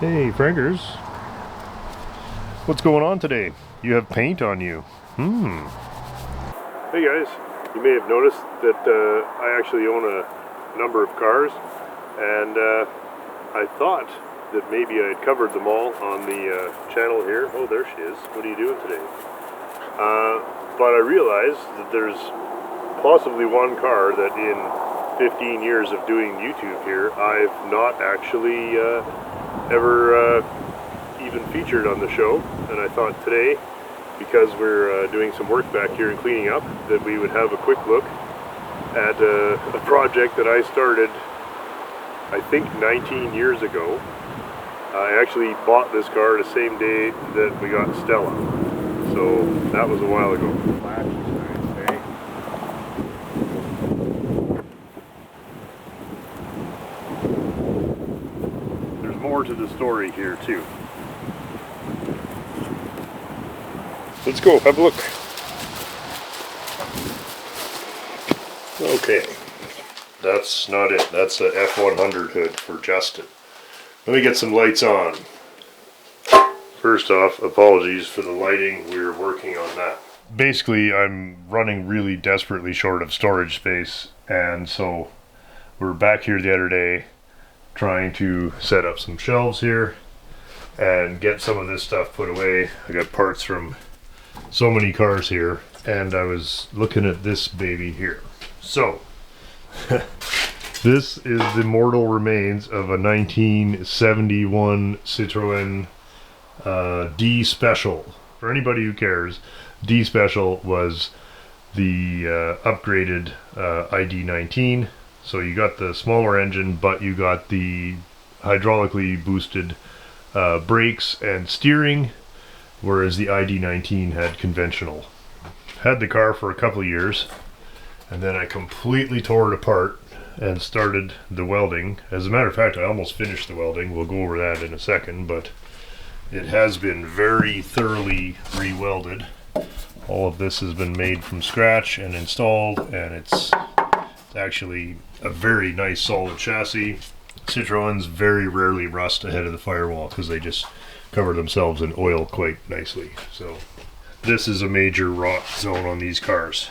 Hey, Frankers. What's going on today? You have paint on you. Hey guys, you may have noticed that I actually own a number of cars, and I thought that maybe I had covered them all on the channel here. Oh, there she is. What are you doing today? But I realized that there's possibly one car that in 15 years of doing YouTube here, I've not actually ever even featured on the show, and I thought today, because we're doing some work back here and cleaning up, that we would have a quick look at a project that I started, I think 19 years ago. I actually bought this car the same day that we got Stella, so that was a while ago. There's more to the story here too. Let's go have a look. Okay, that's not it. That's a F100 hood for Justin. Let me get some lights on. First off, apologies for the lighting. We're working on that. Basically, I'm running really desperately short of storage space, and so we're back here the other day trying to set up some shelves here and get some of this stuff put away. I got parts from so many cars here, and I was looking at this baby here. So this is the mortal remains of a 1971 Citroen D Special. For anybody who cares, D Special was the upgraded ID19. So you got the smaller engine, but you got the hydraulically boosted brakes and steering, whereas the ID19 had conventional. Had the car for a couple of years, and then I completely tore it apart and started the welding. As a matter of fact, I almost finished the welding. We'll go over that in a second, but it has been very thoroughly re-welded. All of this has been made from scratch and installed, and it's actually a very nice solid chassis. Citroens very rarely rust ahead of the firewall because they just cover themselves in oil quite nicely. So this is a major rot zone on these cars,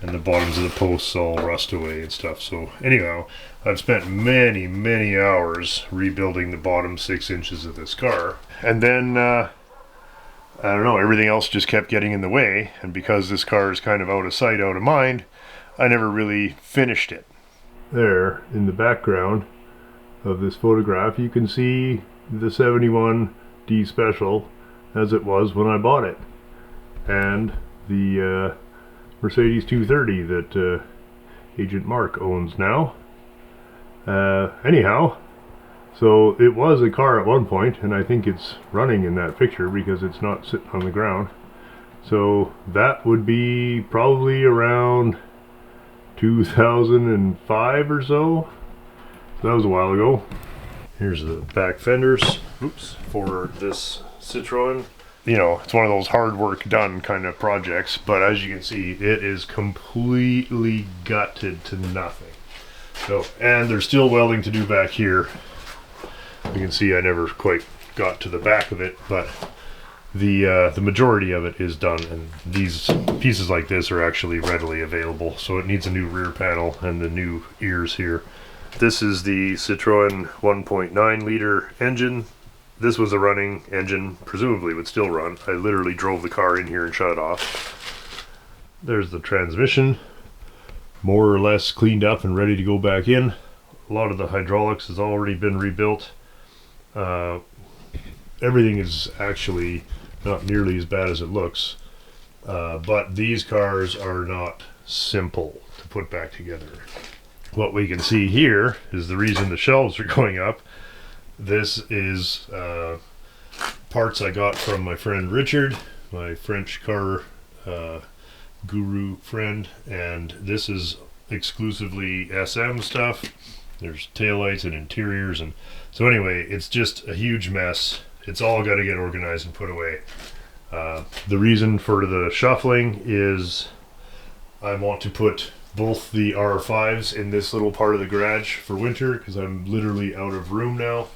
and the bottoms of the posts all rust away and stuff. So anyhow, I've spent many hours rebuilding the bottom 6 inches of this car, and then I don't know, everything else just kept getting in the way, and because this car is kind of out of sight, out of mind, I never really finished it. There, in the background of this photograph, you can see the 71 D Special as it was when I bought it, and the Mercedes 230 that Agent Mark owns now. Anyhow, so it was a car at one point, and I think it's running in that picture because it's not sitting on the ground. So that would be probably around 2005 or so. That was a while ago. Here's the back fenders, for this Citroen. You know, it's one of those hard work done kind of projects, but as you can see, it is completely gutted to nothing. So, and there's still welding to do back here. You can see I never quite got to the back of it, but the majority of it is done, and these pieces like this are actually readily available. So it needs a new rear panel and the new ears here. This is the Citroen 1.9 liter engine. This was a running engine, presumably would still run. I literally drove the car in here and shut it off. There's the transmission, more or less cleaned up and ready to go back in. A lot of the hydraulics has already been rebuilt. Everything is actually not nearly as bad as it looks, but these cars are not simple to put back together. What we can see here is the reason the shelves are going up. This is parts I got from my friend Richard, my French car guru friend, and this is exclusively SM stuff. There's taillights and interiors, and so anyway, it's just a huge mess. It's all got to get organized and put away. The reason for the shuffling is I want to put both the R5s in this little part of the garage for winter because I'm literally out of room now.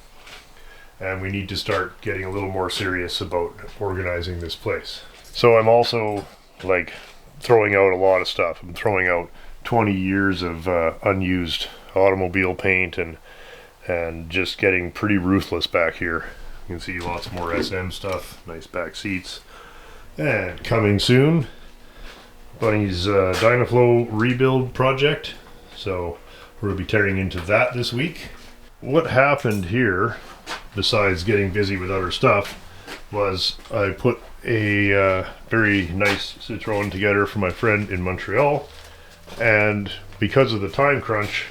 and we need to start getting a little more serious about organizing this place. So I'm also like throwing out a lot of stuff. I'm throwing out 20 years of unused automobile paint and just getting pretty ruthless back here. You can see lots more SM stuff, nice back seats. And coming soon, Bunny's Dynaflow rebuild project. So we'll be tearing into that this week. What happened here, besides getting busy with other stuff, was I put a very nice Citroen together for my friend in Montreal, and because of the time crunch,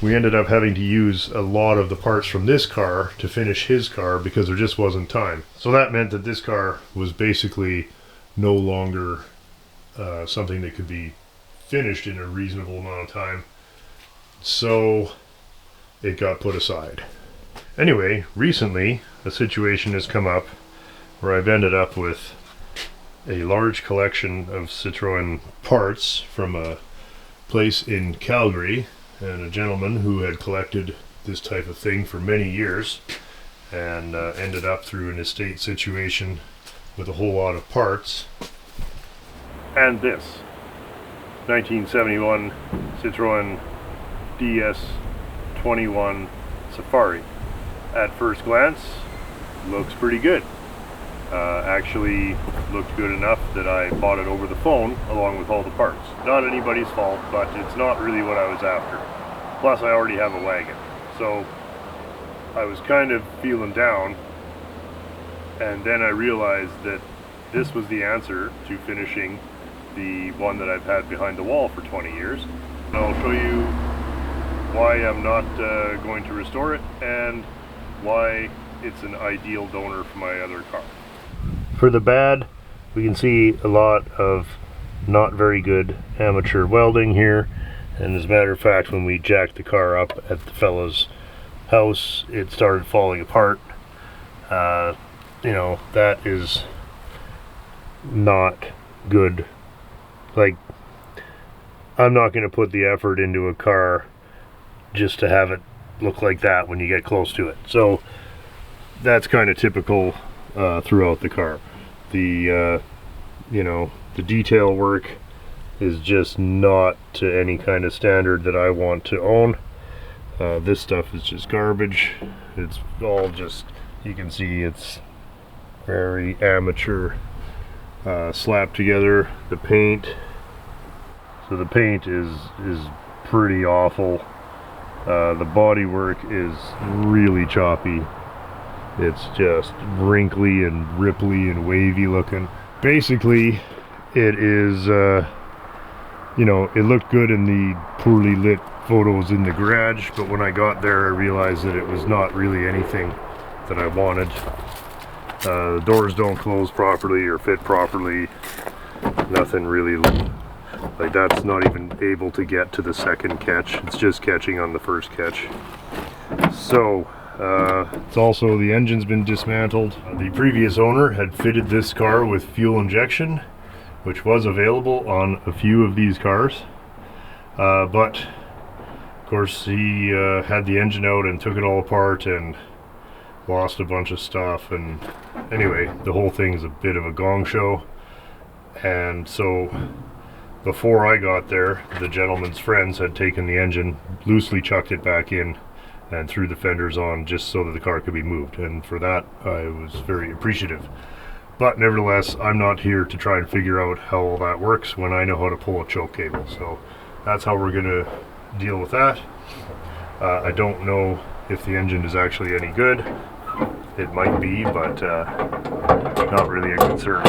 we ended up having to use a lot of the parts from this car to finish his car because there just wasn't time. So that meant that this car was basically no longer something that could be finished in a reasonable amount of time. So it got put aside. Anyway, recently a situation has come up where I've ended up with a large collection of Citroen parts from a place in Calgary, and a gentleman who had collected this type of thing for many years and ended up through an estate situation with a whole lot of parts. And this 1971 Citroen DS21 Safari. At first glance, looks pretty good. Actually looked good enough that I bought it over the phone along with all the parts. Not anybody's fault, but it's not really what I was after. Plus I already have a wagon. So I was kind of feeling down, and then I realized that this was the answer to finishing the one that I've had behind the wall for 20 years. And I'll show you why I'm not going to restore it and why it's an ideal donor for my other car. For the bad, we can see a lot of not very good amateur welding here, and as a matter of fact, when we jacked the car up at the fellow's house, it started falling apart. You know, that is not good. Like, I'm not going to put the effort into a car just to have it look like that when you get close to it. So that's kind of typical throughout the car. The you know, the detail work is just not to any kind of standard that I want to own. This stuff is just garbage. It's all just, you can see it's very amateur slapped together. The paint, so the paint is pretty awful. The body work is really choppy. It's just wrinkly and ripply and wavy looking. Basically, it is, you know, it looked good in the poorly lit photos in the garage, but when I got there I realized that it was not really anything that I wanted. The doors don't close properly or fit properly. Nothing really, like, that's not even able to get to the second catch. It's just catching on the first catch. So it's also, the engine's been dismantled. The previous owner had fitted this car with fuel injection, which was available on a few of these cars, but of course he had the engine out and took it all apart and lost a bunch of stuff, and anyway, the whole thing is a bit of a gong show. And so before I got there, the gentleman's friends had taken the engine, loosely chucked it back in, and threw the fenders on just so that the car could be moved, and for that I was very appreciative. But nevertheless, I'm not here to try and figure out how all that works when I know how to pull a choke cable. So that's how we're going to deal with that. I don't know if the engine is actually any good. It might be, but not really a concern.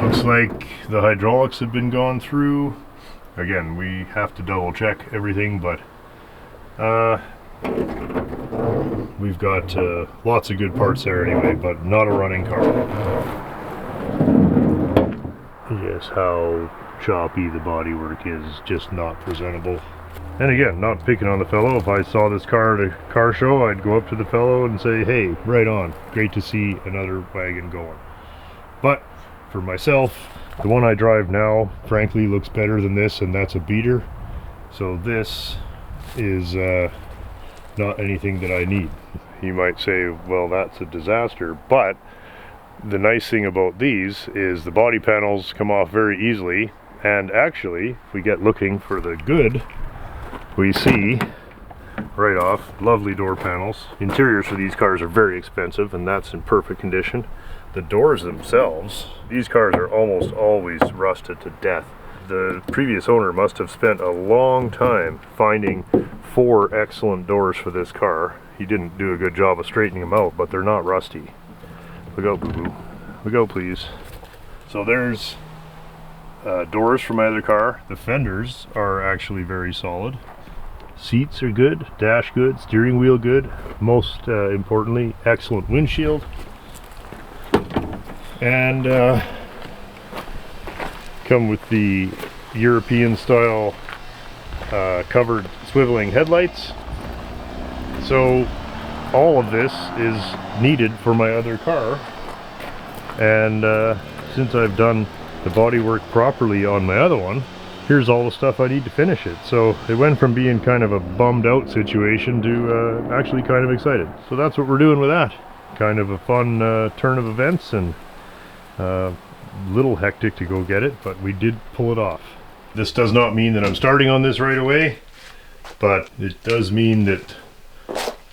Looks like the hydraulics have been gone through. Again, we have to double check everything, but we've got lots of good parts there anyway, but not a running car. Just how choppy the bodywork is, just not presentable. And again, not picking on the fellow. If I saw this car at a car show, I'd go up to the fellow and say, hey, right on, great to see another wagon going. But for myself, the one I drive now frankly looks better than this, and that's a beater. So this is not anything that I need. you might say, well, that's a disaster. But the nice thing about these is the body panels come off very easily, and actually, if we get looking for the good, we see right off, lovely door panels. Interiors for these cars are very expensive, and that's in perfect condition. The doors themselves, these cars are almost always rusted to death. The previous owner must have spent a long time finding 4 excellent doors for this car. He didn't do a good job of straightening them out, but they're not rusty. Look out, boo-boo. Look out, please. So there's doors for my other car. The fenders are actually very solid. Seats are good, dash good, steering wheel good. Most importantly, excellent windshield. And come with the European style covered swiveling headlights. So all of this is needed for my other car, and since I've done the bodywork properly on my other one, here's all the stuff I need to finish it. So it went from being kind of a bummed out situation to actually kind of excited. So that's what we're doing with that. Kind of a fun turn of events, and little hectic to go get it, but we did pull it off. This does not mean that I'm starting on this right away, but it does mean that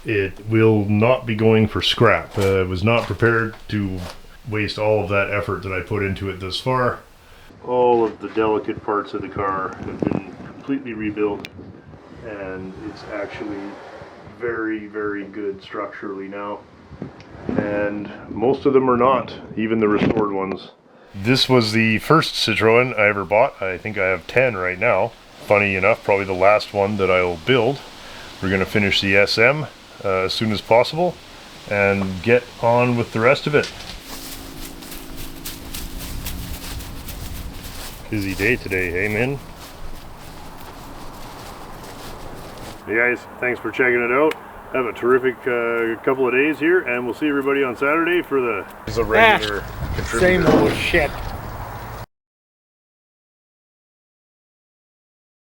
it will not be going for scrap. I was not prepared to waste all of that effort that I put into it thus far. All of the delicate parts of the car have been completely rebuilt, and it's actually very, very good structurally now. And most of them are not, even the restored ones. This was the first Citroen I ever bought. I think I have 10 right now. Funny enough, probably the last one that I will build. We're going to finish the SM as soon as possible and get on with the rest of it. Busy day today, hey man? Hey guys, thanks for checking it out. Have a terrific couple of days here, and we'll see everybody on Saturday for the regular contributor. Same old shit.